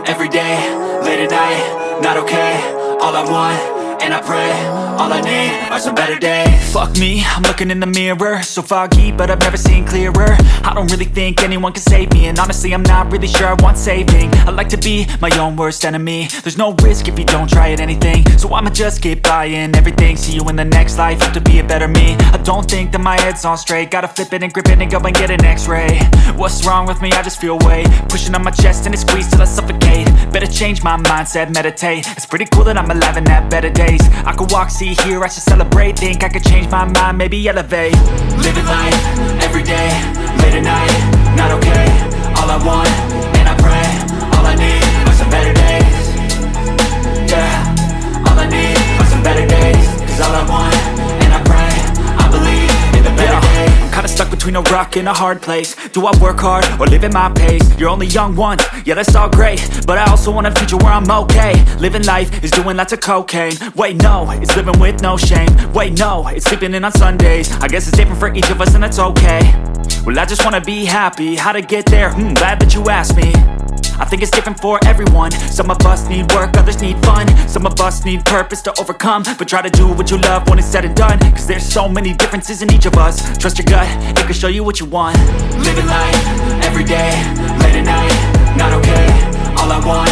every day, late at night, not okay. All I want, and I pray, all I need are some better days. Fuck me, I'm looking in the mirror, so foggy, but I've never seen clearer. I don't really think anyone can save me, and honestly I'm not really sure I want saving. I like to be my own worst enemy. There's no risk if you don't try at anything, so I'ma just keep buying everything. See you in the next life, have to be a better me. I don't think that my head's on straight, gotta flip it and grip it and go and get an x-ray. What's wrong with me? I just feel weight pushing on my chest and it squeezes till I suffocate. Better change my mindset, meditate. It's pretty cool that I'm alive and have better days. I could walk, see, hear, I should celebrate. Think I could change my mind, maybe elevate. Living life, every day, late at night, not okay. All I want, and I pray, all I need are some better days. Yeah, all I need are some better days. Cause all I want, and I pray, I believe in the better days. I'm kinda stuck between a rock and a hard place. Do I work hard or live at my pace? You're only young once, yeah that's all great, but I also want a future where I'm okay. Living life is doing lots of cocaine. Wait no, it's living with no shame. Wait no, it's sleeping in on Sundays. I guess it's different for each of us and that's okay. Well I just wanna be happy, how to get there? Glad that you asked me. I think it's different for everyone. Some of us need work, others need fun. Some of us need purpose to overcome. But try to do what you love when it's said and done. Cause there's so many differences in each of us. Trust your gut, it can show you what you want. Living life, every day, late at night, not okay. All I want,